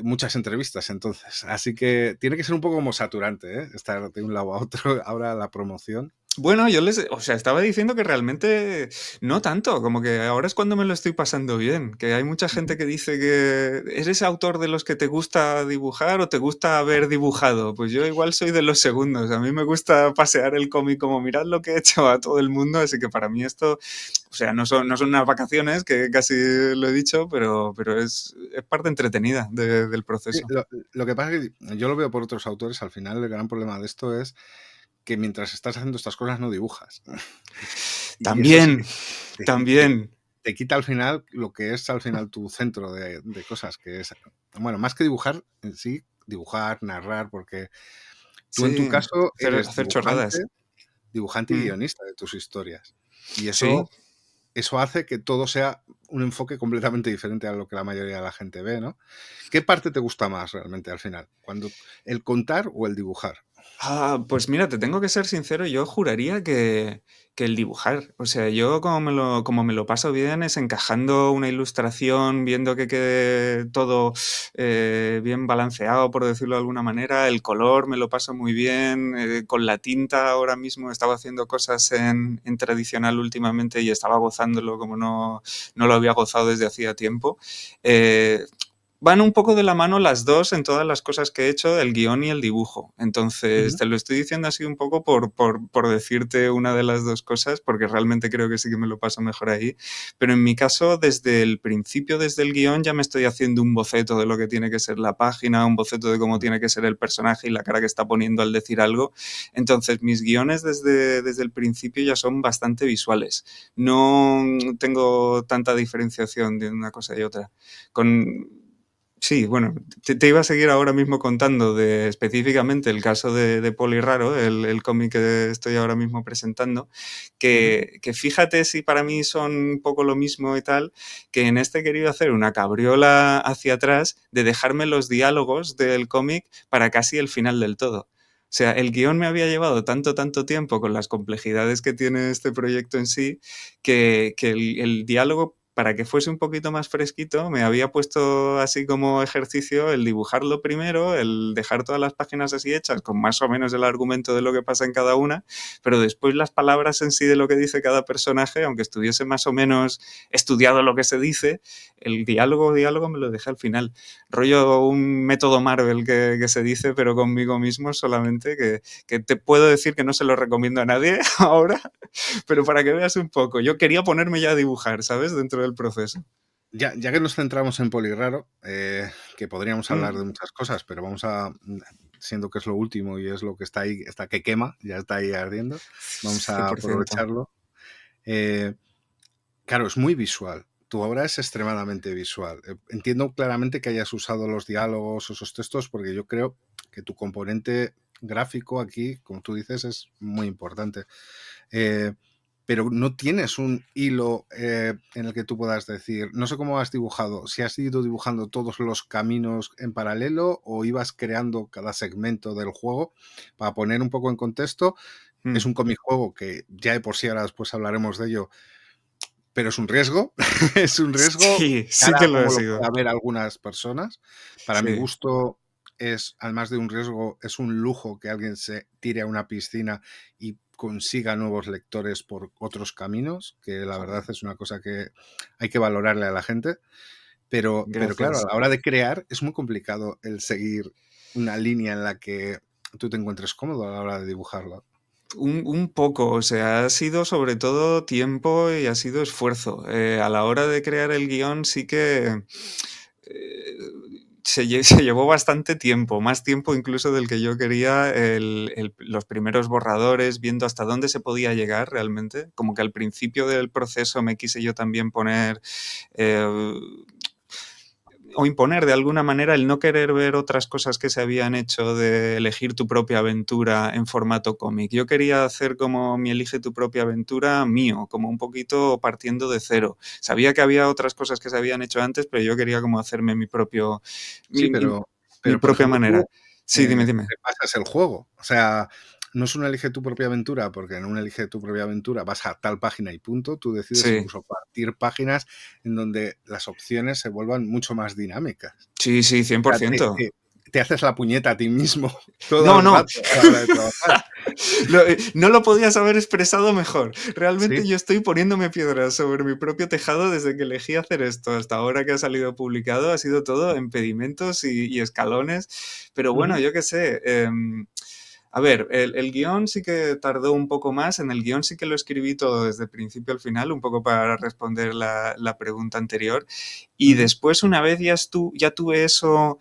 muchas entrevistas entonces. Así que tiene que ser un poco como saturante, ¿eh? Estar de un lado a otro, ahora la promoción. Bueno, o sea, estaba diciendo que realmente no tanto, como que ahora es cuando me lo estoy pasando bien, que hay mucha gente que dice que eres autor de los que te gusta dibujar o te gusta haber dibujado. Pues yo igual soy de los segundos, a mí me gusta pasear el cómic como mirad lo que he hecho a todo el mundo, así que para mí esto, o sea, no son unas vacaciones, que casi lo he dicho, pero es parte entretenida del Sí, proceso. lo que pasa es que yo lo veo por otros autores, al final el gran problema de esto es que mientras estás haciendo estas cosas no dibujas. Y eso sí También, que también. te quita al final lo que es al final tu centro de cosas, que es, bueno, más que dibujar en sí, dibujar, narrar, porque tú en tu Sí, caso eres hacer chorradas. dibujante y Mm. guionista de tus historias. Y Sí. eso hace que todo sea un enfoque completamente diferente a lo que la mayoría de la gente ve, ¿no? ¿Qué parte te gusta más realmente al final? ¿El contar o el dibujar? Pues mira, te tengo que ser sincero, yo juraría que el dibujar. O sea, yo como me lo paso bien es encajando una ilustración, viendo que quede todo bien balanceado, por decirlo de alguna manera. El color me lo paso muy bien. Con la tinta ahora mismo estaba haciendo cosas en tradicional últimamente y estaba gozándolo como no lo había gozado desde hacía tiempo. Eh, Van un poco de la mano las dos en todas las cosas que he hecho, el guión y el dibujo. Entonces, Ujú. te lo estoy diciendo así un poco por decirte una de las dos cosas, porque realmente creo que sí que me lo paso mejor ahí. Pero en mi caso, desde el principio, desde el guión, ya me estoy haciendo un boceto de lo que tiene que ser la página, un boceto de cómo tiene que ser el personaje y la cara que está poniendo al decir algo. Entonces, mis guiones desde el principio ya son bastante visuales. No tengo tanta diferenciación de una cosa y otra. Con Sí, bueno, te iba a seguir ahora mismo contando de específicamente el caso de Poli Raro, el cómic que estoy ahora mismo presentando, Ujú. que fíjate si para mí son un poco lo mismo y tal, que en este he querido hacer una cabriola hacia atrás de dejarme los diálogos del cómic para casi el final del todo. O sea, el guión me había llevado tanto tiempo con las complejidades que tiene este proyecto en sí, que el diálogo, para que fuese un poquito más fresquito, me había puesto así como ejercicio el dibujarlo primero, el dejar todas las páginas así hechas con más o menos el argumento de lo que pasa en cada una, pero después las palabras en sí de lo que dice cada personaje, aunque estuviese más o menos estudiado lo que se dice, el diálogo me lo dejé al final. Rollo un método Marvel que se dice, pero conmigo mismo solamente, que te puedo decir que no se lo recomiendo a nadie ahora, pero para que veas un poco, yo quería ponerme ya a dibujar, ¿sabes? Dentro del proceso. Ya que nos centramos en Polirraro, que podríamos hablar Mm, de muchas cosas, pero siendo que es lo último y es lo que está ahí, está que quema, ya está ahí ardiendo, vamos a 100%. aprovecharlo. Eh, claro, es muy visual. Tu obra es extremadamente visual. Entiendo claramente que hayas usado los diálogos o esos textos porque yo creo que tu componente gráfico aquí, como tú dices, es muy importante. Eh, pero no tienes un hilo en el que tú puedas decir, no sé cómo has dibujado, si has ido dibujando todos los caminos en paralelo o ibas creando cada segmento del juego. Para poner un poco en contexto, es Mm. un cómic juego que ya de por sí, ahora después hablaremos de ello, pero es un riesgo, es un riesgo Sí, sí cara que a lo ha como lo sido. pueden ver algunas personas. Para mi Sí, gusto es, además de un riesgo, es un lujo que alguien se tire a una piscina y consiga nuevos lectores por otros caminos, que la verdad joder, es una cosa que hay que valorarle a la gente. Pero claro, a gracias. la hora de crear es muy complicado el seguir una línea en la que tú te encuentres cómodo a la hora de dibujarla. Un poco, o sea, ha sido sobre todo tiempo y ha sido esfuerzo. A la hora de crear el guión sí que eh, se llevó bastante tiempo, más tiempo incluso del que yo quería, los primeros borradores, viendo hasta dónde se podía llegar realmente. Como que al principio del proceso me quise yo también poner eh, o imponer de alguna manera el no querer ver otras cosas que se habían hecho, de elegir tu propia aventura en formato cómic. Yo quería hacer como mi elige tu propia aventura mío, como un poquito partiendo de cero. Sabía que había otras cosas que se habían hecho antes, pero yo quería como hacerme Sí, mi, mi- mi pero por propia ejemplo, tú manera. Sí, dime. te pasas el juego. O sea, no es un elige tu propia aventura, porque en un elige tu propia aventura vas a tal página y punto. Tú decides Sí, incluso partir páginas en donde las opciones se vuelvan mucho más dinámicas. sí, sí, O sea, te, 100%. te- te haces la puñeta a ti mismo todo No, el no, rato a la hora de trabajar. no lo podías haber expresado mejor. Realmente Sí. yo estoy poniéndome piedras sobre mi propio tejado desde que elegí hacer esto. Hasta ahora que ha salido publicado ha sido todo impedimentos y escalones. Pero bueno, Ujú. yo qué sé. A ver, el guión sí que tardó un poco más. En el guión sí que lo escribí todo desde el principio al final, un poco para responder la pregunta anterior. Y Ujú. después, una vez ya tuve eso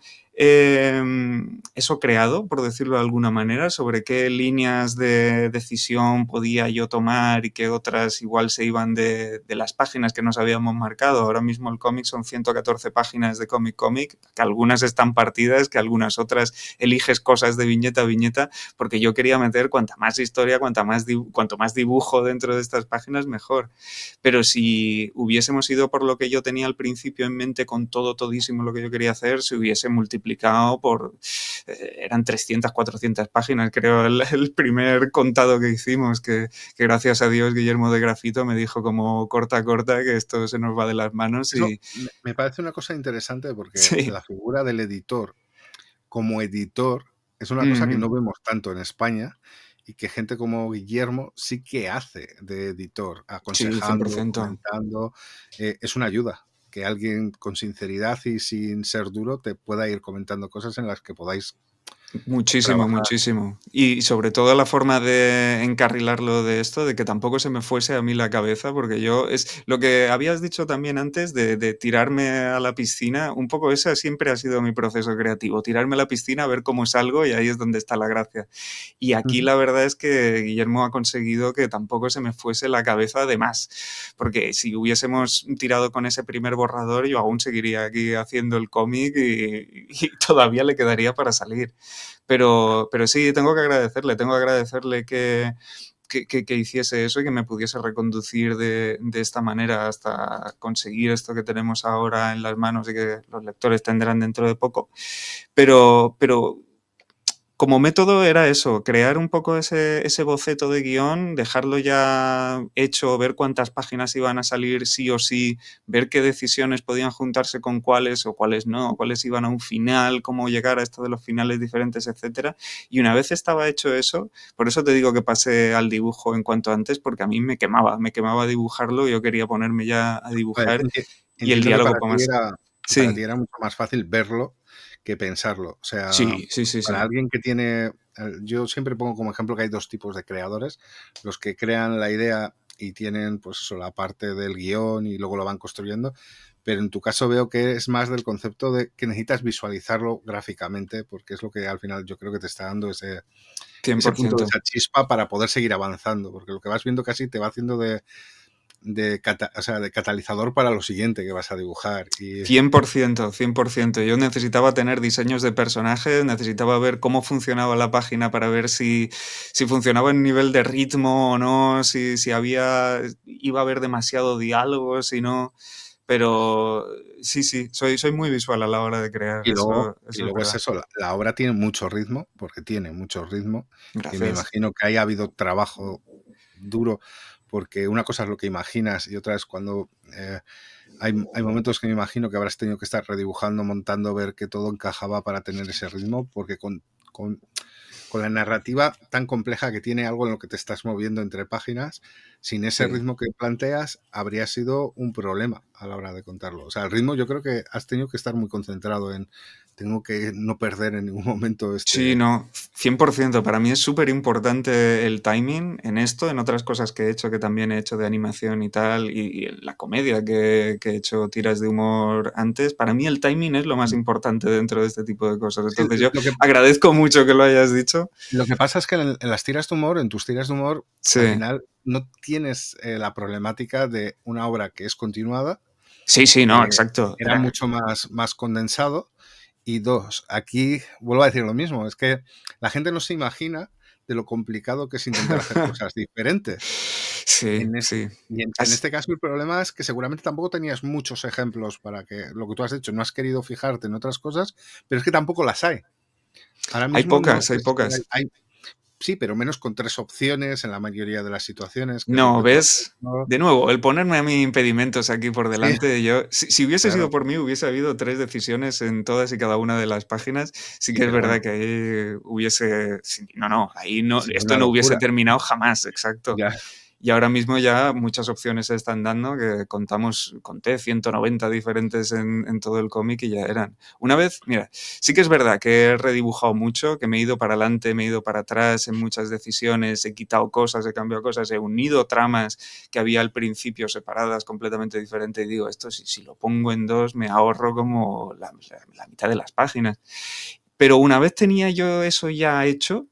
creado, por decirlo de alguna manera, sobre qué líneas de decisión podía yo tomar y qué otras igual se iban de las páginas que nos habíamos marcado. Ahora mismo el cómic son 114 páginas de cómic, que algunas están partidas, que algunas otras eliges cosas de viñeta a viñeta, porque yo quería meter cuanta más historia, cuanto más dibujo dentro de estas páginas, mejor. Pero si hubiésemos ido por lo que yo tenía al principio en mente con todísimo lo que yo quería hacer, se hubiese multiplicado por... eran 300, 400 páginas, creo, el primer contado que hicimos, que gracias a Dios Guillermo de Grafito me dijo como corta, que esto se nos va de las manos Eso y... me parece una cosa interesante porque Sí. la figura del editor como editor es una cosa que Mm-hmm. no vemos tanto en España y que gente como Guillermo sí que hace de editor, Sí, aconsejando, 100%. comentando. Es una ayuda que alguien con sinceridad y sin ser duro te pueda ir comentando cosas en las que podáis Muchísimo, trabajar. muchísimo. Y sobre todo la forma de encarrilarlo de esto, de que tampoco se me fuese a mí la cabeza, porque yo es lo que habías dicho también antes de tirarme a la piscina, un poco ese siempre ha sido mi proceso creativo, tirarme a la piscina a ver cómo salgo y ahí es donde está la gracia. Y aquí Ujú. la verdad es que Guillermo ha conseguido que tampoco se me fuese la cabeza de más, porque si hubiésemos tirado con ese primer borrador, yo aún seguiría aquí haciendo el cómic y todavía le quedaría para salir. Pero sí, tengo que agradecerle que hiciese eso y que me pudiese reconducir de esta manera hasta conseguir esto que tenemos ahora en las manos y que los lectores tendrán dentro de poco. Pero como método era eso, crear un poco ese boceto de guión, dejarlo ya hecho, ver cuántas páginas iban a salir sí o sí, ver qué decisiones podían juntarse con cuáles o cuáles no, cuáles iban a un final, cómo llegar a esto de los finales diferentes, etcétera. Y una vez estaba hecho eso, por eso te digo que pasé al dibujo en cuanto antes, porque a mí me quemaba dibujarlo, yo quería ponerme ya a Pues, dibujar y el entiendo que diálogo más... para Sí, ti era mucho más fácil verlo que pensarlo. O sea, sí, sí, sí, para sí. alguien que tiene, yo siempre pongo como ejemplo que hay dos tipos de creadores, los que crean la idea y tienen pues eso, la parte del guión y luego lo van construyendo, pero en tu caso veo que es más del concepto de que necesitas visualizarlo gráficamente, porque es lo que al final yo creo que te está dando ese punto, 100%. esa chispa para poder seguir avanzando, porque lo que vas viendo casi te va haciendo o sea, de catalizador para lo siguiente que vas a dibujar. Y 100%, 100%. Yo necesitaba tener diseños de personajes, necesitaba ver cómo funcionaba la página para ver si funcionaba en nivel de ritmo o no, si iba a haber demasiado diálogo, si no. Pero sí, sí, soy muy visual a la hora de crear, Y luego, y eso es luego es verdad. eso, la obra tiene mucho ritmo, porque tiene mucho ritmo, y me Gracias. imagino que haya habido trabajo duro, porque una cosa es lo que imaginas y otra es cuando hay momentos que me imagino que habrás tenido que estar redibujando, montando, ver que todo encajaba para tener ese ritmo, porque con, con la narrativa tan compleja que tiene algo en lo que te estás moviendo entre páginas, sin ese Sí. ritmo que planteas, habría sido un problema a la hora de contarlo. O sea, el ritmo yo creo que has tenido que estar muy concentrado en, tengo que no perder en ningún momento Sí, este... no, 100%. Para mí es súper importante el timing en esto, en otras cosas que he hecho, que también he hecho de animación y tal, y en la comedia que he hecho tiras de humor antes. Para mí el timing es lo más importante dentro de este tipo de cosas. Sí, Entonces yo agradezco mucho que lo hayas dicho. lo que pasa es que en las tiras de humor, en tus tiras de humor, al Sí, final no tienes la problemática de una obra que es continuada, sí, sí, no, que exacto. era mucho más condensado. Y dos, aquí vuelvo a decir lo mismo, es que la gente no se imagina de lo complicado que es intentar hacer cosas diferentes. Sí, En es- sí. y en este caso el problema es que seguramente tampoco tenías muchos ejemplos para que lo que tú has hecho, no has querido fijarte en otras cosas, pero es que tampoco las hay. Ahora Hay mismo no pocas, hay sé si pocas. sí, pero menos con 3 opciones en la mayoría de las situaciones, que es lo No, que tú has ¿ves? hecho. De nuevo, el ponerme a mí impedimentos aquí por Sí, delante, yo, si hubiese claro. sido por mí, hubiese habido 3 decisiones en todas y cada una de las páginas. Sí Sí, que es pero bueno, verdad que ahí hubiese, sí, no, ahí no, sería esto una no hubiese locura. terminado jamás, exacto. Ya, Y ahora mismo ya muchas opciones se están dando, que conté 190 diferentes en todo el cómic y ya eran. Una vez, mira, sí que es verdad que he redibujado mucho, que me he ido para adelante, me he ido para atrás en muchas decisiones, he quitado cosas, he cambiado cosas, he unido tramas que había al principio separadas completamente diferentes y digo, esto si lo pongo en 2 me ahorro como la mitad de las páginas. Pero una vez tenía yo eso ya hecho,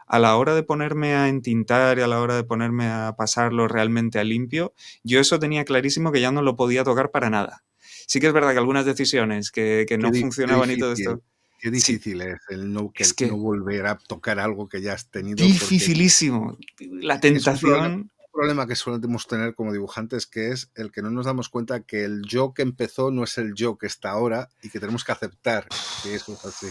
a la hora de ponerme a entintar y a la hora de ponerme a pasarlo realmente a limpio, yo eso tenía clarísimo que ya no lo podía tocar para nada. Sí que es verdad que algunas decisiones que no qué funcionaban y todo difícil, esto, qué sí, difícil es es el no que volver a tocar algo que ya has tenido, porque dificilísimo. La es tentación, un problema que solemos tener como dibujantes, que es el que no nos damos cuenta que el yo que empezó no es el yo que está ahora y que tenemos que aceptar que eso es así.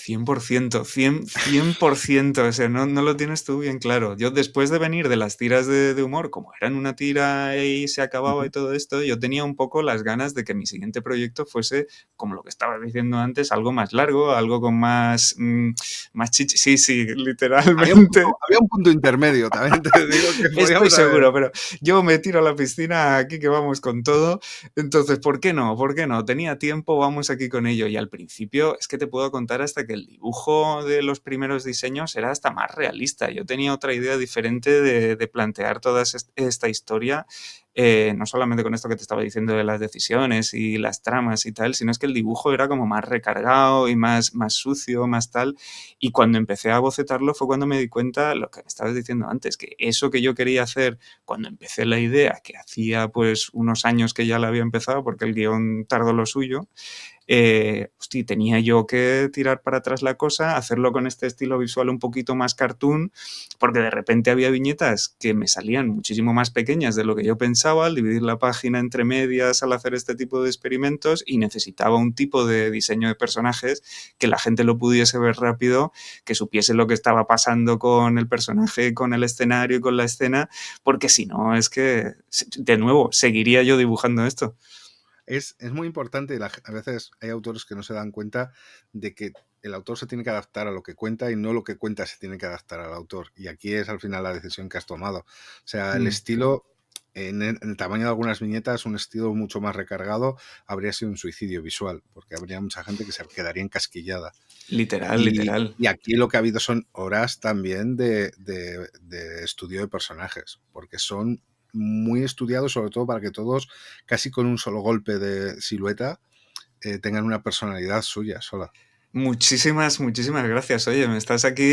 100%, 100%, o sea, no lo tienes tú bien claro. Yo después de venir de las tiras de humor, como eran una tira y se acababa y Ujú. todo esto, yo tenía un poco las ganas de que mi siguiente proyecto fuese, como lo que estabas diciendo antes, algo más largo, algo con más, más chichi. Sí, sí, literalmente. Había un punto intermedio, también te digo que Estoy podíamos haber. seguro, pero yo me tiro a la piscina aquí que vamos con todo. Entonces, ¿por qué no? ¿Por qué no? Tenía tiempo, vamos aquí con ello. Y al principio es que te puedo contar hasta que el dibujo de los primeros diseños era hasta más realista. Yo tenía otra idea diferente de plantear toda esta historia. No solamente con esto que te estaba diciendo de las decisiones y las tramas y tal, sino es que el dibujo era como más recargado y más sucio, más tal. Y cuando empecé a bocetarlo fue cuando me di cuenta lo que me estabas diciendo antes, que eso que yo quería hacer cuando empecé la idea, que hacía pues unos años que ya la había empezado porque el guión tardó lo suyo, hostia, tenía yo que tirar para atrás la cosa, hacerlo con este estilo visual un poquito más cartoon, porque de repente había viñetas que me salían muchísimo más pequeñas de lo que yo pensaba al dividir la página entre medias, al hacer este tipo de experimentos, y necesitaba un tipo de diseño de personajes que la gente lo pudiese ver rápido, que supiese lo que estaba pasando con el personaje, con el escenario y con la escena, porque si no, es que, de nuevo, seguiría yo dibujando esto. Es muy importante, a veces hay autores que no se dan cuenta de que el autor se tiene que adaptar a lo que cuenta y no lo que cuenta se tiene que adaptar al autor. Y aquí es al final la decisión que has tomado. O sea, el Mm. estilo, en el tamaño de algunas viñetas, un estilo mucho más recargado habría sido un suicidio visual, porque habría mucha gente que se quedaría encasquillada. Literal, Y, literal. y aquí lo que ha habido son horas también de estudio de personajes, porque son muy estudiados, sobre todo para que todos, casi con un solo golpe de silueta, tengan una personalidad suya sola. Muchísimas gracias. Oye, me estás aquí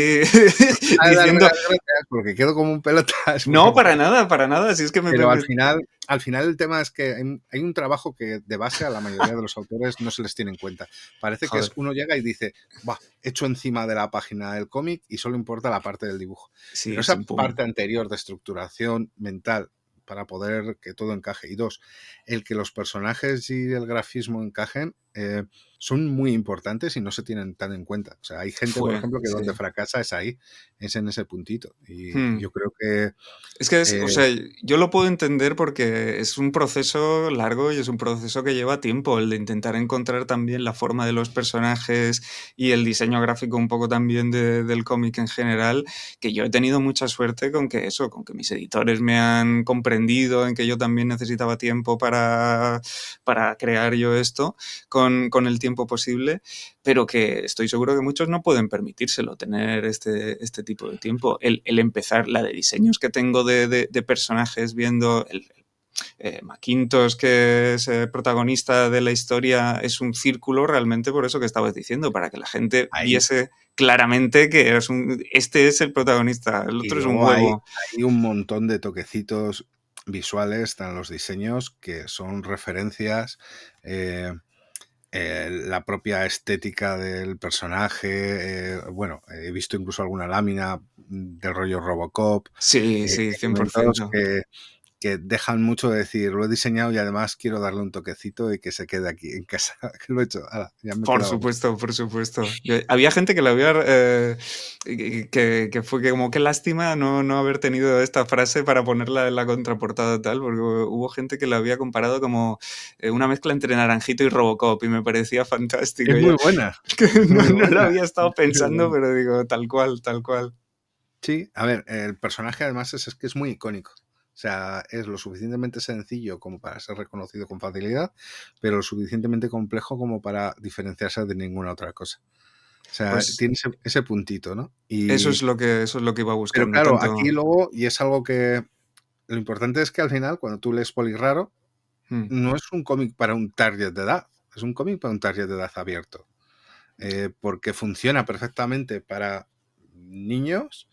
A darme diciendo, las gracias porque quedo como un pelotas, no, para nada, si es que pero al final el tema es que hay un trabajo que de base a la mayoría de los autores no se les tiene en cuenta. Parece que es joder, uno llega y dice, va, hecho encima de la página del cómic y solo importa la parte del dibujo. Pero sí, esa sin pum. parte anterior de estructuración mental para poder que todo encaje. Y dos, el que los personajes y el grafismo encajen son muy importantes y no se tienen tan en cuenta. O sea, hay gente, por Fue, ejemplo, que sí. donde fracasa es ahí, es en ese puntito. Y Hmm. yo creo que Es que o eh, sea, yo lo puedo entender porque es un proceso largo y es un proceso que lleva tiempo, el de intentar encontrar también la forma de los personajes y el diseño gráfico un poco también del cómic en general, que yo he tenido mucha suerte con que eso, con que mis editores me han comprendido en que yo también necesitaba tiempo para crear yo esto con el tiempo posible, pero que estoy seguro que muchos no pueden permitírselo, tener este tipo de tiempo. El empezar, la de diseños que tengo de personajes viendo Macintosh, que es protagonista de la historia, es un círculo realmente por eso que estabas diciendo, para que la gente hay, viese claramente que este es el protagonista, el y otro es un luego huevo. hay un montón de toquecitos visuales, están los diseños, que son referencias, eh, la propia estética del personaje. Bueno, he visto incluso alguna lámina del rollo Robocop. Sí, sí, Elementos 100%. que dejan mucho de decir, lo he diseñado y además quiero darle un toquecito y que se quede aquí en casa, que lo he hecho, ala, ya me he Por quedado. supuesto, por supuesto. Había gente que la había que fue que como qué lástima no haber tenido esta frase para ponerla en la contraportada tal, porque hubo gente que la había comparado como una mezcla entre Naranjito y Robocop y me parecía fantástico. Es muy buena, Que es muy no lo buena, había estado es muy pensando, buena. pero digo, tal cual, tal cual. Sí, a ver, el personaje además es que es muy icónico. O sea, es lo suficientemente sencillo como para ser reconocido con facilidad, pero lo suficientemente complejo como para diferenciarse de ninguna otra cosa. O sea, Pues tiene ese puntito, ¿no? eso es lo que iba a buscar, Pero no claro, tanto. aquí luego, y es algo que lo importante es que al final, cuando tú lees Polirraro, Mm. no es un cómic para un target de edad, es un cómic para un target de edad abierto. Porque funciona perfectamente para niños.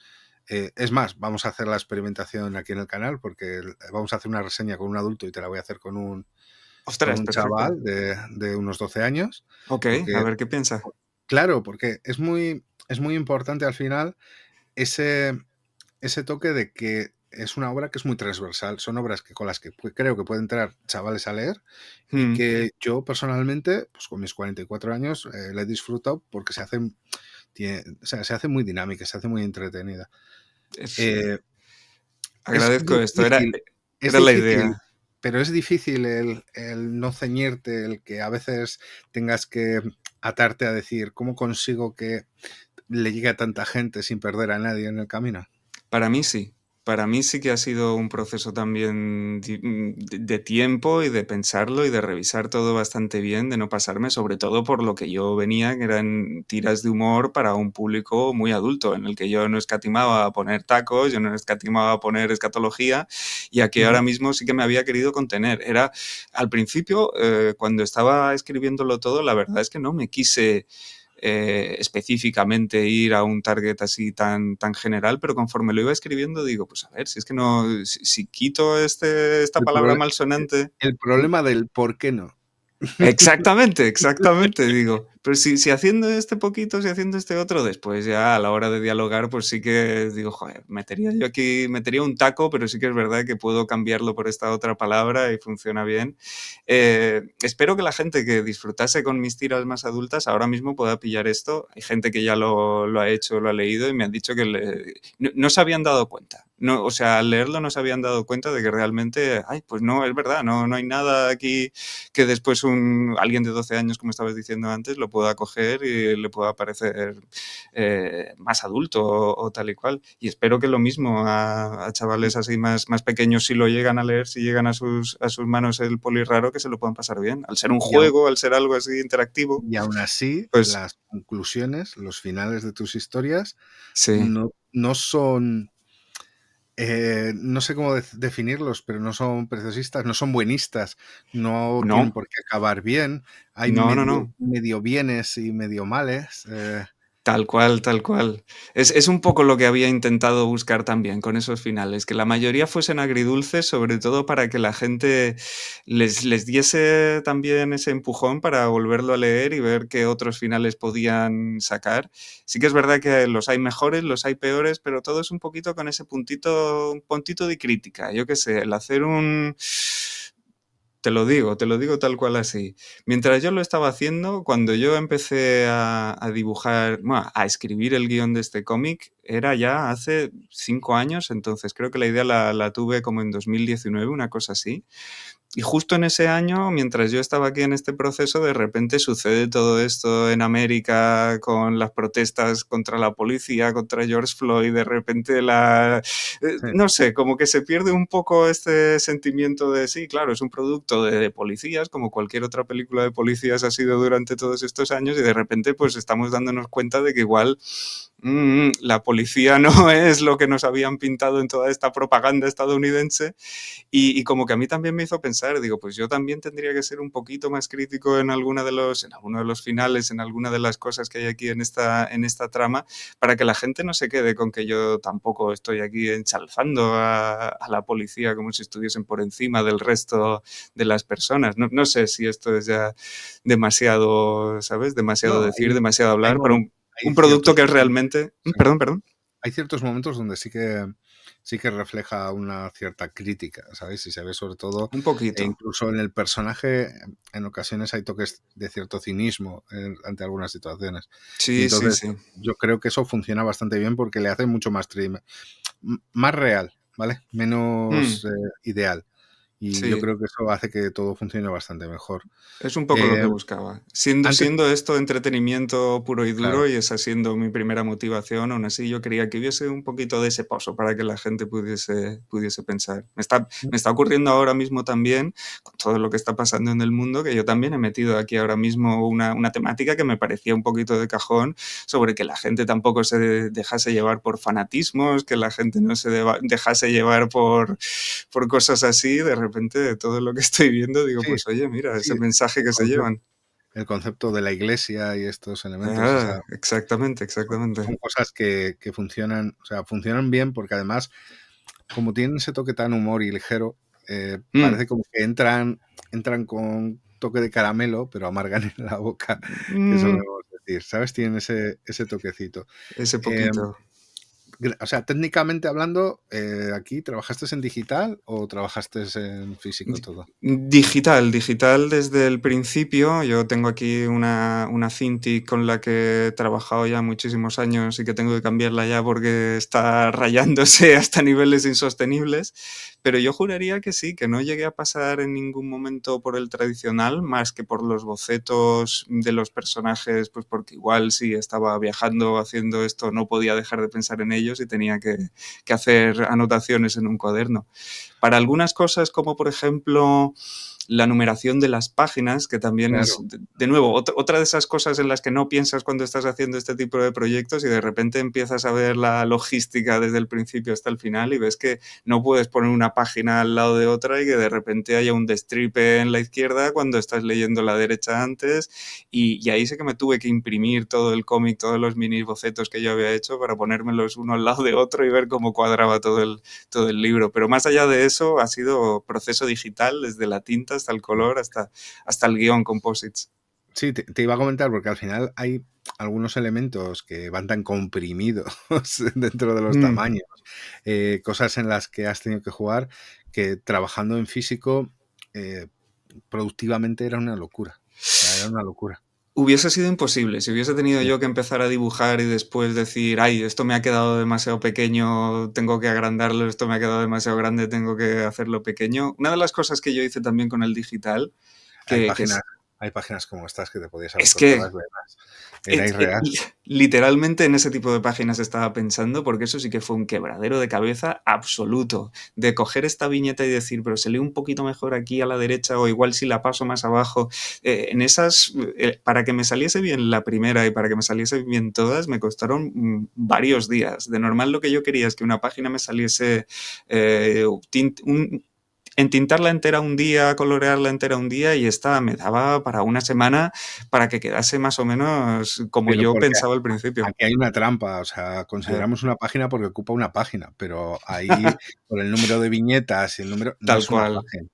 Es más, vamos a hacer la experimentación aquí en el canal porque vamos a hacer una reseña con un adulto y te la voy a hacer con Ostras, un perfecto. chaval de unos 12 años. Ok, a Porque, ver qué piensa. claro, porque es muy importante al final ese, ese toque de que es una obra que es muy transversal. Son obras que, con las que creo que pueden entrar chavales a leer y Mm. que yo personalmente, pues con mis 44 años, la he disfrutado porque o sea, se hace muy dinámica, se hace muy entretenida. Es- Eh, es agradezco esto, difícil, es era la difícil, idea. pero es difícil el no ceñirte, el que a veces tengas que atarte a decir, ¿cómo consigo que le llegue a tanta gente sin perder a nadie en el camino? Para mí sí. Para mí sí que ha sido un proceso también de tiempo y de pensarlo y de revisar todo bastante bien, de no pasarme, sobre todo por lo que yo venía, que eran tiras de humor para un público muy adulto, en el que yo no escatimaba a poner tacos, yo no escatimaba a poner escatología, y aquí ahora Ujú. mismo sí que me había querido contener. Era, al principio, cuando estaba escribiéndolo todo, la verdad es que no me quise específicamente ir a un target así tan general, pero conforme lo iba escribiendo digo, pues a ver, si es que no, si quito esta El, palabra prole- malsonante. el problema del por qué no. Exactamente, exactamente, digo. Pero si haciendo este poquito, si haciendo este otro, después ya a la hora de dialogar, pues sí que digo, joder, metería un taco, pero sí que es verdad que puedo cambiarlo por esta otra palabra y funciona bien. Espero que la gente que disfrutase con mis tiras más adultas ahora mismo pueda pillar esto. Hay gente que ya lo ha hecho, lo ha leído y me han dicho que no se habían dado cuenta. No, o sea, al leerlo no se habían dado cuenta de que realmente, ay, pues no, es verdad, no hay nada aquí que después alguien de 12 años, como estabas diciendo antes, lo pueda coger y le pueda parecer más adulto o tal y cual. Y espero que lo mismo a chavales así más pequeños, si lo llegan a leer, si llegan a sus manos el Polirraro, que se lo puedan pasar bien. Al ser un Y aún, juego, al ser algo así interactivo, y aún así, pues las conclusiones, los finales de tus historias sí. no son, no sé cómo definirlos, pero no son preciosistas, no son buenistas, no tienen No, por qué acabar bien, hay no. medio bienes y medio males. Tal cual, tal cual. Es un poco lo que había intentado buscar también con esos finales, que la mayoría fuesen agridulces, sobre todo para que la gente les diese también ese empujón para volverlo a leer y ver qué otros finales podían sacar. Sí que es verdad que los hay mejores, los hay peores, pero todo es un poquito con ese un puntito de crítica. Yo qué sé, el hacer un... te lo digo tal cual así. Mientras yo lo estaba haciendo, cuando yo empecé a dibujar, bueno, a escribir el guión de este cómic, era ya hace 5 años, entonces creo que la idea la tuve como en 2019, una cosa así. Y justo en ese año, mientras yo estaba aquí en este proceso, de repente sucede todo esto en América con las protestas contra la policía, contra George Floyd, de repente Sí, no sé, como que se pierde un poco este sentimiento de, sí, claro, es un producto de policías, como cualquier otra película de policías ha sido durante todos estos años, y de repente pues estamos dándonos cuenta de que igual la policía no es lo que nos habían pintado en toda esta propaganda estadounidense y como que a mí también me hizo pensar, digo, pues yo también tendría que ser un poquito más crítico en alguno de los finales, en alguna de las cosas que hay aquí en esta trama, para que la gente no se quede con que yo tampoco estoy aquí ensalzando a la policía como si estuviesen por encima del resto de las personas. No sé si esto es ya demasiado, ¿sabes? Demasiado no, decir, demasiado hay, hablar, pero momen- hay un producto ciertos que es momentos, realmente... sí. Perdón. Hay ciertos momentos donde sí que refleja una cierta crítica, ¿sabes? Y se ve sobre todo, Un poquito. incluso en el personaje, en ocasiones hay toques de cierto cinismo ante algunas situaciones. Y Sí, sí, entonces sí. yo creo que eso funciona bastante bien porque le hace mucho más real, ¿vale? Mm, Menos ideal. Y yo sí. creo que eso hace que todo funcione bastante mejor. Es un poco lo que Eh, buscaba. Siendo, antes, siendo esto entretenimiento puro y claro, duro, y esa siendo mi primera motivación, aún así yo quería que hubiese un poquito de ese pozo para que la gente pudiese pensar. Me está ocurriendo ahora mismo también, con todo lo que está pasando en el mundo, que yo también he metido aquí ahora mismo una temática que me parecía un poquito de cajón, sobre que la gente tampoco se dejase llevar por fanatismos, que la gente no se dejase llevar por cosas así. De repente, de todo lo que estoy viendo, digo, sí, pues oye, mira, ese sí, mensaje el que se concepto, llevan. el concepto de la iglesia y estos elementos, Exactamente, son exactamente. cosas que funcionan, o sea, funcionan bien porque además, como tienen ese toque tan humor y ligero, Mm, parece como que entran con toque de caramelo, pero amargan en la boca, que mm, solemos decir, ¿sabes? Tienen ese toquecito. ese Eh, poquito. o sea, técnicamente hablando, aquí, ¿trabajaste en digital o trabajaste en físico Di- todo? Digital desde el principio. Yo tengo aquí una Cintiq con la que he trabajado ya muchísimos años y que tengo que cambiarla ya porque está rayándose hasta niveles insostenibles. Pero yo juraría que sí, que no llegué a pasar en ningún momento por el tradicional, más que por los bocetos de los personajes, pues porque igual si estaba viajando haciendo esto no podía dejar de pensar en ellos y tenía que hacer anotaciones en un cuaderno. Para algunas cosas, como por ejemplo la numeración de las páginas, que también es, Claro. de nuevo, otra de esas cosas en las que no piensas cuando estás haciendo este tipo de proyectos y de repente empiezas a ver la logística desde el principio hasta el final y ves que no puedes poner una página al lado de otra y que de repente haya un destripe en la izquierda cuando estás leyendo la derecha antes. Y ahí sí que me tuve que imprimir todo el cómic, todos los mini bocetos que yo había hecho para ponérmelos uno al lado de otro y ver cómo cuadraba todo el libro. Pero más allá de eso, ha sido proceso digital, desde la tinta hasta el color, hasta el guión composites. Sí, te iba a comentar, porque al final hay algunos elementos que van tan comprimidos dentro de los Mm. tamaños, cosas en las que has tenido que jugar, que trabajando en físico, eh, productivamente era una locura. O sea, era una locura. Hubiese sido imposible. Si hubiese tenido Sí. yo que empezar a dibujar y después decir, ay, esto me ha quedado demasiado pequeño, tengo que agrandarlo, esto me ha quedado demasiado grande, tengo que hacerlo pequeño. Una de las cosas que yo hice también con el digital, Hay que páginas, es, hay páginas como estas que te podías haber es cortado que las venas. Era irreal. literalmente en ese tipo de páginas estaba pensando, porque eso sí que fue un quebradero de cabeza absoluto, de coger esta viñeta y decir, pero se lee un poquito mejor aquí a la derecha o igual si la paso más abajo. En esas, para que me saliese bien la primera y para que me saliese bien todas, me costaron varios días. De normal lo que yo quería es que una página me saliese entintarla entera un día, colorearla entera un día y esta me daba para una semana para que quedase más o menos como Pero yo porque pensaba al principio. aquí hay una trampa, o sea, Eh, consideramos una página porque ocupa una página, pero ahí, por el número de viñetas y el número, no Tal es una cual. página.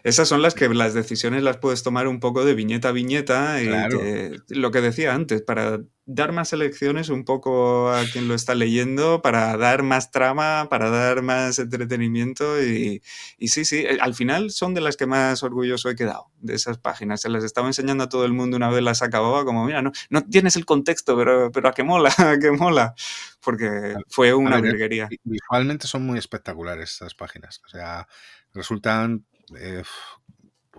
Esas son las que las decisiones las puedes tomar un poco de viñeta a viñeta y Claro. que lo que decía antes, para dar más elecciones un poco a quien lo está leyendo, para dar más trama, para dar más entretenimiento y sí, sí, al final son de las que más orgulloso he quedado, de esas páginas. Se las estaba enseñando a todo el mundo una vez las acababa, como, mira, no tienes el contexto, pero a que mola, a que mola, porque fue A una ver, virguería. visualmente son muy espectaculares estas páginas. O sea, resultan, eh,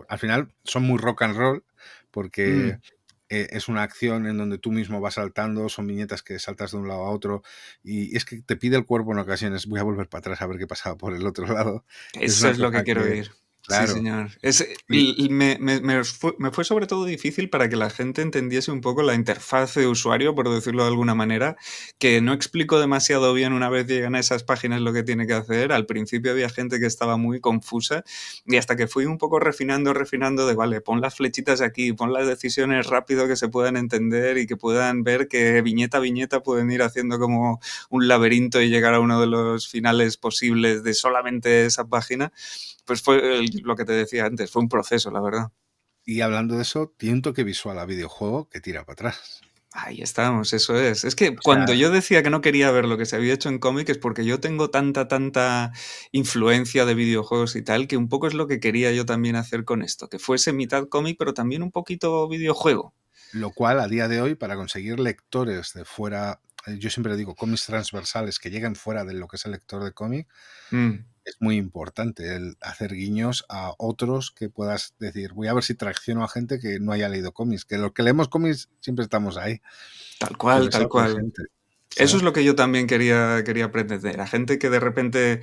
al final son muy rock and roll porque Mm. es una acción en donde tú mismo vas saltando, son viñetas que saltas de un lado a otro y es que te pide el cuerpo en ocasiones, voy a volver para atrás a ver qué pasaba por el otro lado. Es Eso una es lo que cosa quiero que, oír. Sí, claro, señor. y Me fue sobre todo difícil para que la gente entendiese un poco la interfaz de usuario, por decirlo de alguna manera, que no explico demasiado bien una vez llegan a esas páginas lo que tiene que hacer. Al principio había gente que estaba muy confusa y hasta que fui un poco refinando de, vale, pon las flechitas aquí, pon las decisiones rápido que se puedan entender y que puedan ver que viñeta a viñeta pueden ir haciendo como un laberinto y llegar a uno de los finales posibles de solamente esa página. Pues fue lo que te decía antes, fue un proceso, la verdad. hablando de eso, tiene un toque visual a videojuego que tira para atrás. Ahí estamos, eso es. Es que O cuando sea, yo decía que no quería ver lo que se había hecho en cómic es porque yo tengo tanta influencia de videojuegos y tal, que un poco es lo que quería yo también hacer con esto, que fuese mitad cómic, pero también un poquito videojuego. lo cual a día de hoy, para conseguir lectores de fuera, yo siempre digo cómics transversales que lleguen fuera de lo que es el lector de cómic, Mm, es muy importante el hacer guiños a otros que puedas decir, voy a ver si tracciono a gente que no haya leído cómics, que los que leemos cómics siempre estamos ahí, tal pero cual, esa tal otra cual. gente, Eso es ¿sabes? lo que yo también quería aprender. A gente que de repente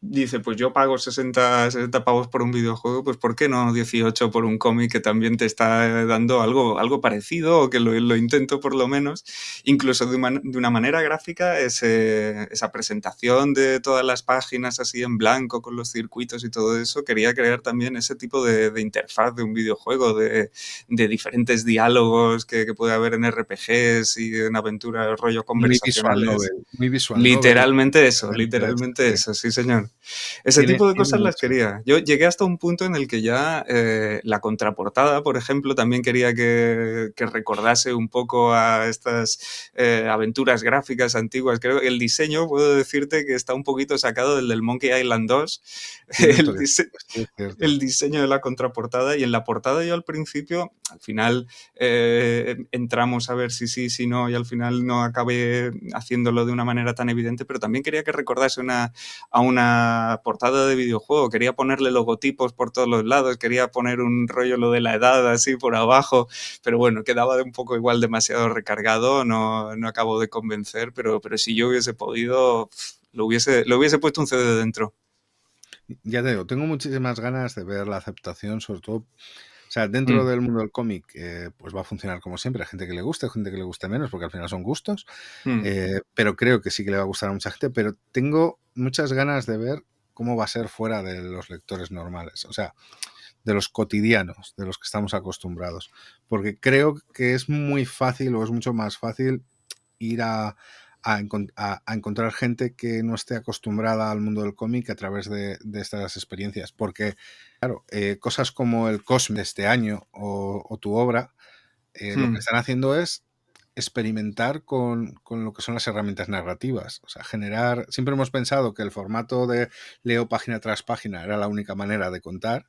dice, pues yo pago 60 pavos por un videojuego, pues ¿por qué no 18 por un cómic que también te está dando algo parecido o que lo intento por lo menos? Incluso de una manera gráfica, esa presentación de todas las páginas así en blanco con los circuitos y todo eso, quería crear también ese tipo de interfaz de un videojuego, de diferentes diálogos que puede haber en RPGs y en aventuras, rollo conversacionales. Muy visual novel, Literalmente sí. eso, sí señor. Ese tipo de Tiene cosas las mucho. quería. Yo llegué hasta un punto en el que ya la contraportada, por ejemplo, también quería que recordase un poco a estas aventuras gráficas antiguas. Creo que el diseño, puedo decirte que está un poquito sacado del Monkey Island 2. Cierto El, que dise sí, es cierto. el diseño de la contraportada y en la portada yo al principio, al final entramos a ver si sí, si no y al final no acabé haciéndolo de una manera tan evidente, pero también quería que recordase a una portada de videojuego, quería ponerle logotipos por todos los lados, quería poner un rollo lo de la edad así por abajo, pero bueno, quedaba de un poco igual demasiado recargado, no acabo de convencer, pero si yo hubiese podido, lo hubiese puesto un CD dentro. Ya te digo, tengo muchísimas ganas de ver la aceptación, sobre todo, o sea, dentro Mm, del mundo del cómic, pues va a funcionar como siempre. Hay gente que le guste, gente que le guste menos, porque al final son gustos, mm. pero creo que sí que le va a gustar a mucha gente, pero tengo muchas ganas de ver cómo va a ser fuera de los lectores normales, o sea, de los cotidianos, de los que estamos acostumbrados, porque creo que es muy fácil o es mucho más fácil ir a encontrar gente que no esté acostumbrada al mundo del cómic a través de estas experiencias. Porque, claro, cosas como el Cosme de este año o tu obra, lo que Hmm. están haciendo es experimentar con lo que son las herramientas narrativas. O sea, generar. Siempre hemos pensado que el formato de leo página tras página era la única manera de contar.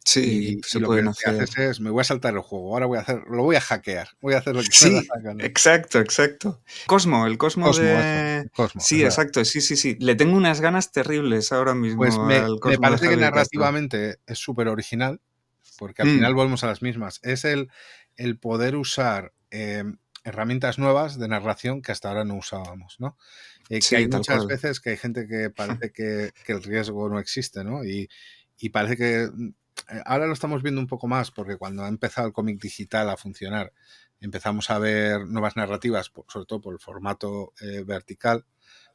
Sí, Y se lo que pueden hacer. haces es, me voy a saltar el juego, ahora voy a hacer, lo voy a hackear, voy a hacer lo que me da Sí, la gana. exacto, exacto. Cosmo, el Cosmo Cosmo, eso, de... Cosmo, es Sí, verdad. exacto, sí. Le tengo unas ganas terribles ahora Pues mismo al me Cosmo de parece que Javier Castro. narrativamente es súper original, porque al final Mm, volvemos a las mismas. Es el poder usar herramientas nuevas de narración que hasta ahora no usábamos, ¿no? Que hay sí, tal muchas cual. veces que hay gente que parece que el riesgo no existe, ¿no? Y parece que ahora lo estamos viendo un poco más, porque cuando ha empezado el cómic digital a funcionar, empezamos a ver nuevas narrativas, sobre todo por el formato vertical.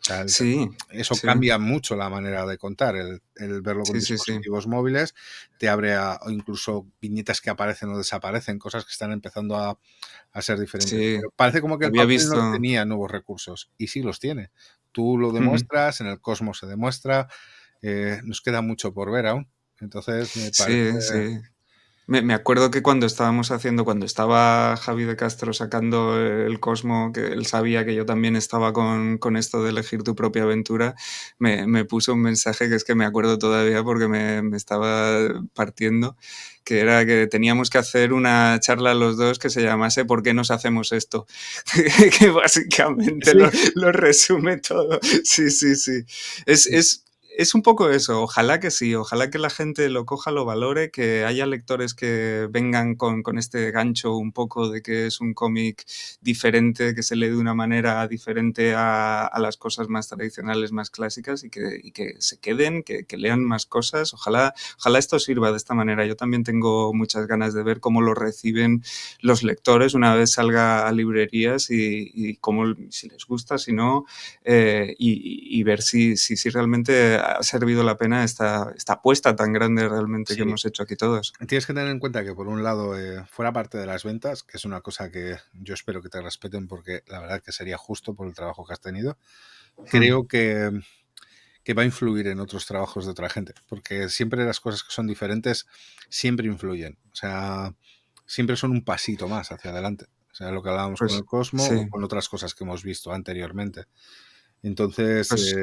O sea, Sí, eso sí, cambia mucho la manera de contar, el verlo con sí. dispositivos móviles, te abre o incluso viñetas que aparecen o desaparecen, cosas que están empezando a ser diferentes. Sí, Pero parece como que el había papel no visto... tenía nuevos recursos, y sí los tiene. Tú lo Ujú. demuestras, en el Cosmos se demuestra, nos queda mucho por ver aún. Entonces, me parece... Sí. Me acuerdo que cuando estaba Javi de Castro sacando el Cosmo, que él sabía que yo también estaba con esto de elegir tu propia aventura, me puso un mensaje que es que me acuerdo todavía porque me estaba partiendo, que era que teníamos que hacer una charla los dos que se llamase ¿Por qué nos hacemos esto? Que básicamente Sí, lo resume todo. Sí. Es un poco eso, ojalá que sí, ojalá que la gente lo coja, lo valore, que haya lectores que vengan con este gancho un poco de que es un cómic diferente, que se lee de una manera diferente a las cosas más tradicionales, más clásicas y que se queden, que lean más cosas. Ojalá esto sirva de esta manera. Yo también tengo muchas ganas de ver cómo lo reciben los lectores una vez salga a librerías y cómo, si les gusta, si no, y ver si realmente ha servido la pena esta apuesta tan grande realmente que sí. hemos hecho aquí todos. Tienes que tener en cuenta que, por un lado, fuera parte de las ventas, que es una cosa que yo espero que te respeten porque la verdad que sería justo por el trabajo que has tenido, Hmm. creo que va a influir en otros trabajos de otra gente, porque siempre las cosas que son diferentes siempre influyen, o sea, siempre son un pasito más hacia adelante. O sea, lo que hablábamos con Pues el Cosmo o sí, con otras cosas que hemos visto anteriormente. Entonces, pues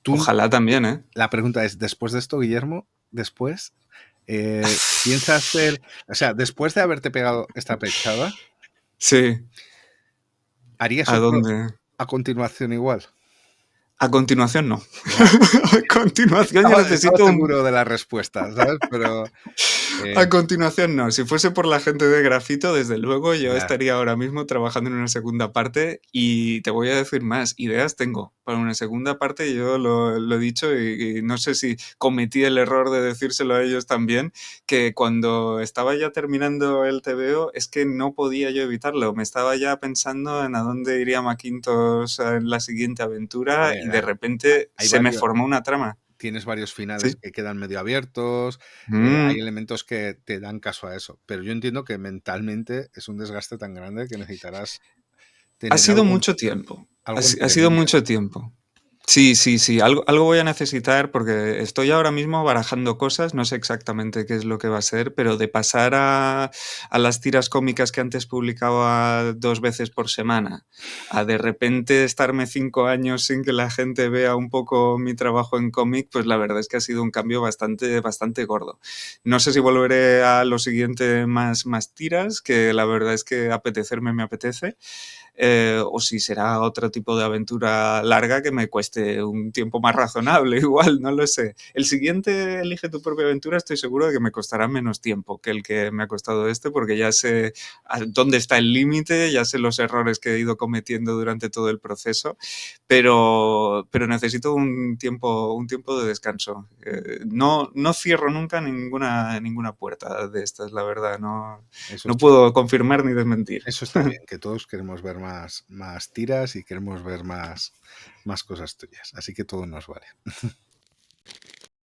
tú, ojalá también, ¿eh? la pregunta es, después de esto, Guillermo, después, ¿piensas hacer, o sea, después de haberte pegado esta pechada, Sí, harías ¿a otro dónde? a continuación igual? A continuación no. Ya, A continuación yo estaba necesito un... seguro de la respuesta, ¿sabes? Pero, A continuación no. Si fuese por la gente de Grafito, desde luego yo ya, estaría ahora mismo trabajando en una segunda parte y te voy a decir más, ideas tengo para una segunda parte, yo lo he dicho y no sé si cometí el error de decírselo a ellos también, que cuando estaba ya terminando el TVO es que no podía yo evitarlo, me estaba ya pensando en a dónde iría Macintosh en la siguiente a aventura ver, y de repente hay se me varios, formó una trama. tienes varios finales Sí. que quedan medio abiertos, hay Mm. elementos que te dan caso a eso, pero yo entiendo que mentalmente es un desgaste tan grande que necesitarás Ha tener sido algo, mucho tiempo. algo Ha entre sido medias. mucho tiempo. Sí, sí, sí. Algo voy a necesitar porque estoy ahora mismo barajando cosas, no sé exactamente qué es lo que va a ser, pero de pasar a las tiras cómicas que antes publicaba 2 veces por semana, a de repente estarme 5 años sin que la gente vea un poco mi trabajo en cómic, pues la verdad es que ha sido un cambio bastante, bastante gordo. No sé si volveré a lo siguiente más tiras, que la verdad es que apetecerme me apetece, o si será otro tipo de aventura larga que me cueste un tiempo más razonable, igual, no lo sé. El siguiente, Elige tu propia aventura, estoy seguro de que me costará menos tiempo que el que me ha costado este, porque ya sé dónde está el límite, ya sé los errores que he ido cometiendo durante todo el proceso, pero necesito un tiempo de descanso. No cierro nunca ninguna puerta de estas, la verdad, Eso no está, puedo confirmar ni desmentir. eso está bien, que todos queremos ver más tiras y queremos ver más cosas tuyas, así que todo nos vale.